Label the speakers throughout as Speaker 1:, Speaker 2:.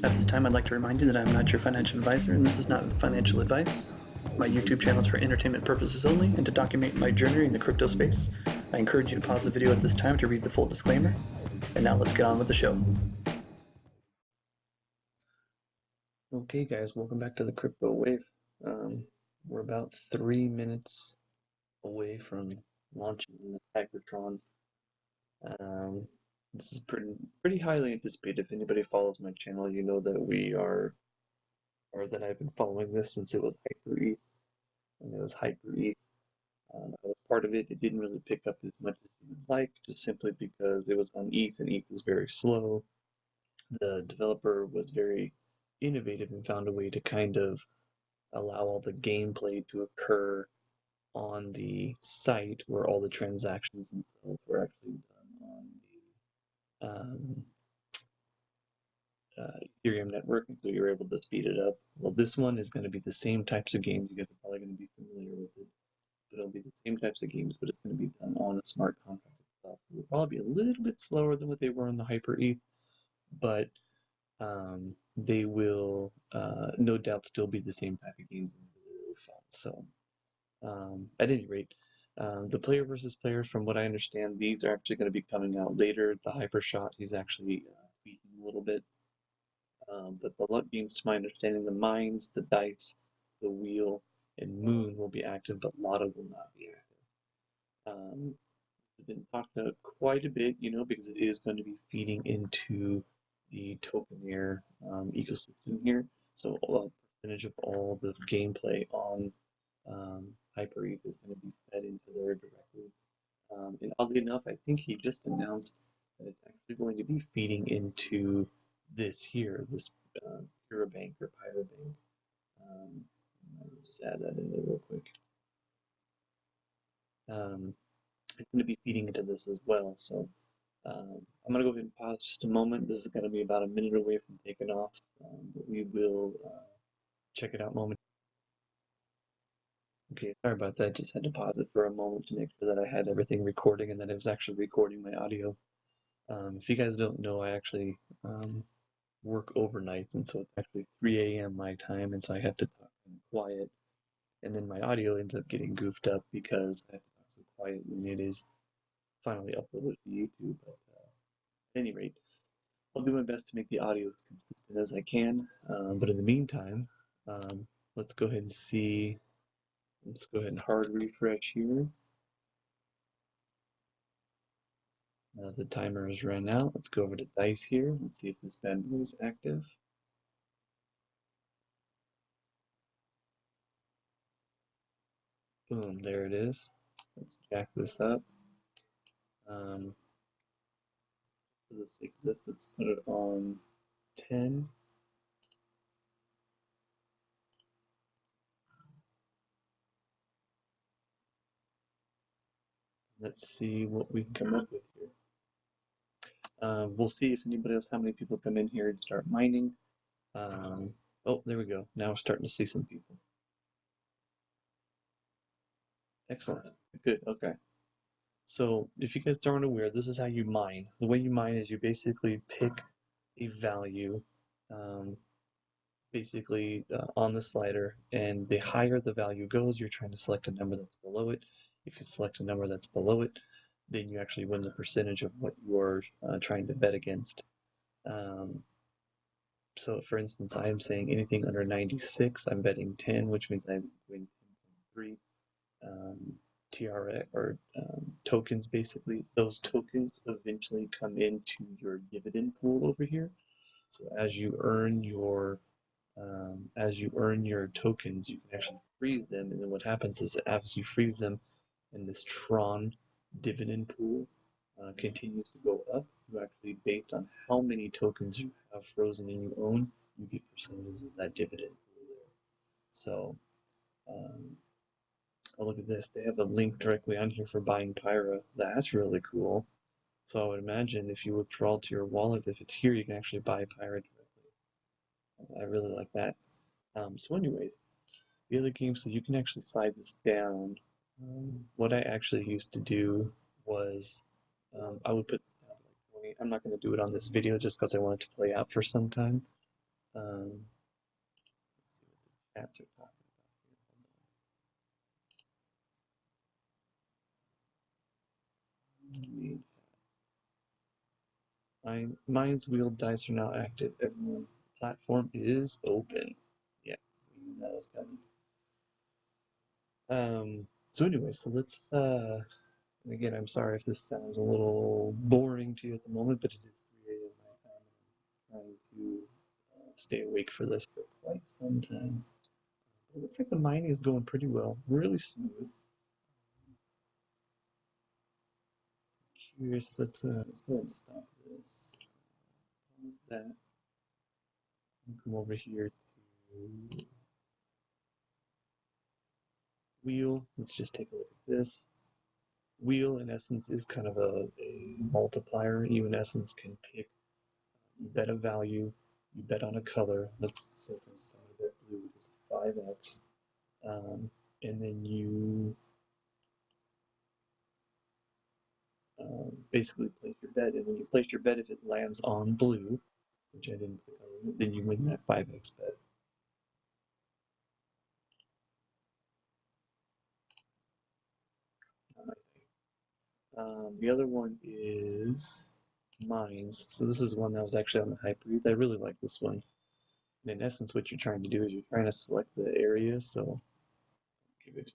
Speaker 1: At this time, I'd like to remind you that I'm not your financial advisor and this is not financial advice. My YouTube channel is for entertainment purposes only and to document my journey in the crypto space. I encourage you to pause the video at this time to read the full disclaimer. And now let's get on with the show. Okay guys, welcome back to the Crypto Wave. We're about 3 minutes away from launching the Cybertron. This is pretty highly anticipated. If anybody follows my channel, you know that or that I've been following this since it was HyperETH, and it was HyperETH. I was part of it. It didn't really pick up as much as you would like, just simply because it was on ETH, and ETH is very slow. The developer was very innovative and found a way to kind of allow all the gameplay to occur on the site where all the transactions themselves were actually done on the Ethereum network, and so you're able to speed it up. Well, this one is going to be the same types of games. You guys are probably going to be familiar with it. But it'll be the same types of games, but it's going to be done on a smart contract itself. It'll probably be a little bit slower than what they were on the HyperETH, but they will no doubt still be the same type of games and really fun. So at any rate, the player versus players, from what I understand, these are actually going to be coming out later. The Hypershot, he's actually tweaking a little bit. But the luck games, to my understanding, the mines, the dice, the wheel, and moon will be active, but Lotto will not be active. It's been talked about quite a bit, because it is going to be feeding into the Tokenair ecosystem here. So a percentage of all the gameplay on HyperETH is going to be fed into there directly. And oddly enough, I think he just announced that it's actually going to be feeding into this here, this Pyrobank or Pyrobank. I'll just add that in there real quick. It's going to be feeding into this as well. So I'm going to go ahead and pause just a moment. This is going to be about a minute away from taking off, but we will check it out momentarily. Okay, sorry about that. Just had to pause it for a moment to make sure that I had everything recording and that it was actually recording my audio. If you guys don't know, I actually work overnight, and so it's actually 3 a.m. my time, and so I have to talk quiet, and then my audio ends up getting goofed up because I have to talk so quiet when it is finally uploaded to YouTube. But at any rate, I'll do my best to make the audio as consistent as I can. But in the meantime, let's go ahead and see. Let's go ahead and hard refresh here. The timer is run out. Let's go over to Dice here. Let's see if this bamboo is active. Boom, there it is. Let's jack this up. For the sake of this, let's put it on 10. Let's see what we can come up with here. We'll see if anybody else, how many people come in here and start mining. Oh, there we go. Now we're starting to see some people. Excellent. Good. Okay. So if you guys aren't aware, this is how you mine. The way you mine is you basically pick a value, on the slider, and the higher the value goes, you're trying to select a number that's below it. If you select a number that's below it, then you actually win the percentage of what you're trying to bet against. So for instance, I am saying anything under 96, I'm betting 10, which means I win 10.3. TRX or tokens, basically. Those tokens eventually come into your dividend pool over here. So as you earn your tokens, you can actually freeze them, and then what happens is as you freeze them, and this Tron dividend pool continues to go up, you actually, based on how many tokens you have frozen and you own, you get percentages of that dividend pool there. So oh, look at this, they have a link directly on here for buying Pyra. That's really cool. So I would imagine if you withdraw to your wallet, if it's here, you can actually buy Pyra directly. I really like that. So anyways, the other game, so you can actually slide this down. What I actually used to do was I would put this down to like 20. I'm not going to do it on this video just because I want it to play out for some time. Let's see what the chats are talking about here. Mine's wheeled dice are now active. Everyone platform is open. Yeah, that was coming. So anyway, so let's and again, I'm sorry if this sounds a little boring to you at the moment, but it is 3 a.m. my time. I'm trying to stay awake for this for quite some time. It looks like the mining is going pretty well, really smooth. Curious, let's go ahead and stop this. Pause that. Come over here to wheel. Let's just take a look at this. Wheel, in essence, is kind of a multiplier. You, in essence, can pick, you bet a value, you bet on a color. Let's say, for instance, I'm going to bet blue, which is 5x. And then you basically place your bet. And when you place your bet, if it lands on blue, which I didn't click on, then you win that 5x bet. The other one is Mines. So this is one that was actually on the Hyper. I really like this one. And in essence, what you're trying to do is you're trying to select the area. So give it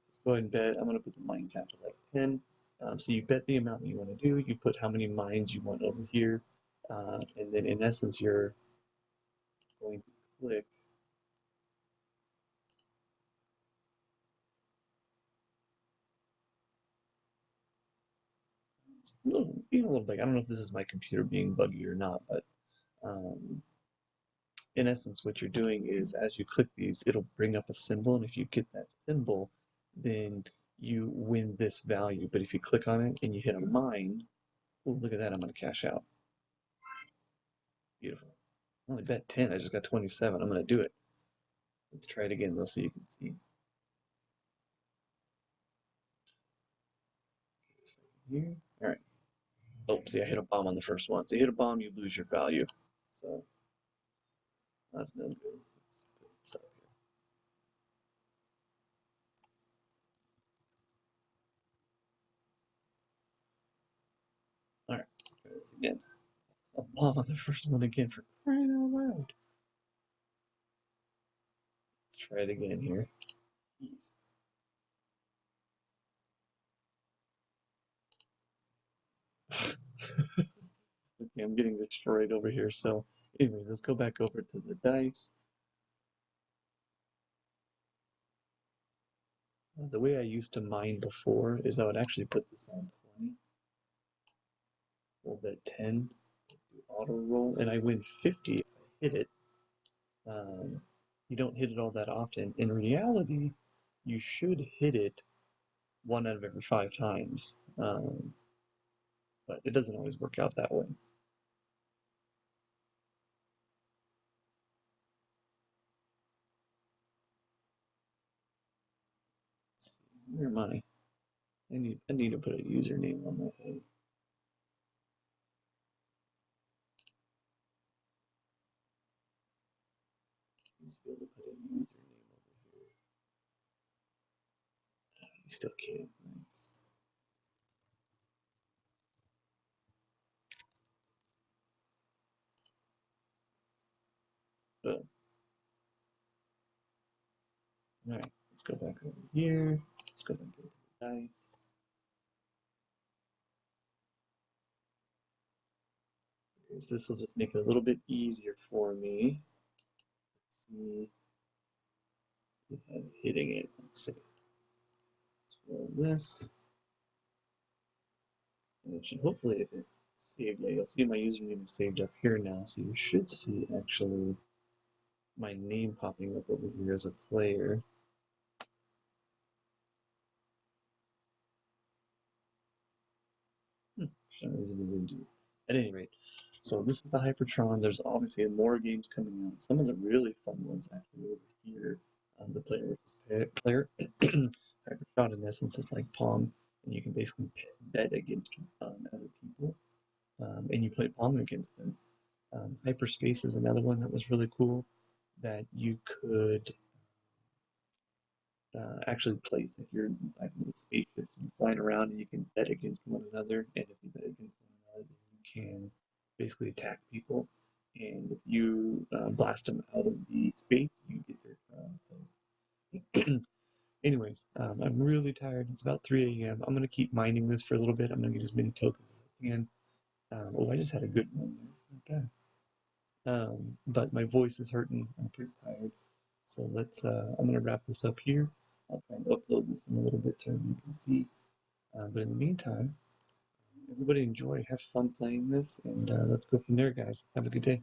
Speaker 1: just go ahead and bet. I'm going to put the mine count to like 10. So you bet the amount you want to do. You put how many mines you want over here. And then in essence, you're going to click. It's being a little big. I don't know if this is my computer being buggy or not, but in essence, what you're doing is as you click these, it'll bring up a symbol. And if you get that symbol, then you win this value. But if you click on it and you hit a mine, oh, look at that. I'm going to cash out. Beautiful. I only bet 10. I just got 27. I'm going to do it. Let's try it again though so you can see. Here. All right. Oh, see, I hit a bomb on the first one. So you hit a bomb, you lose your value. So that's no good. Let's put this up here. All right, let's try this again. A bomb on the first one again for crying out loud. Let's try it again here. Jeez. Okay, I'm getting destroyed over here. So, anyways, let's go back over to the dice. The way I used to mine before is I would actually put this on 20. We'll bet 10. Do auto roll, and I win 50 if I hit it. You don't hit it all that often. In reality, you should hit it 1 out of every 5 times, but it doesn't always work out that way. Let's see, where am I? I need to put a username on my thing. Just be able to put a username over here. You still can't. Nice. But all right, let's go back over here. Let's go back over to the dice. Because this will just make it a little bit easier for me. Let's see if I'm hitting it. Let's see. Let's roll this. And it should hopefully, if it saved, yeah, you'll see my username is saved up here now. So you should see actually my name popping up over here as a player. For some reason it didn't do. At any rate, So this is the Hypertron. There's obviously more games coming out. Some of the really fun ones actually over here. The player versus player. Hypertron in essence is like Pong, and you can basically bet against other people, and you play Pong against them. Hyperspace is another one that was really cool that you could actually place. If you're like little spaceships and you're flying around and you can bet against one another, and if you bet against one another, then you can basically attack people. And if you blast them out of the space, you get their crown. So, anyways, I'm really tired. It's about 3 a.m. I'm gonna keep mining this for a little bit. I'm gonna get as many tokens as I can. Oh, I just had a good one there. Okay. But my voice is hurting. I'm pretty tired. So I'm going to wrap this up here. I'll try and upload this in a little bit so you can see. But in the meantime, everybody enjoy, have fun playing this, and let's go from there, guys. Have a good day.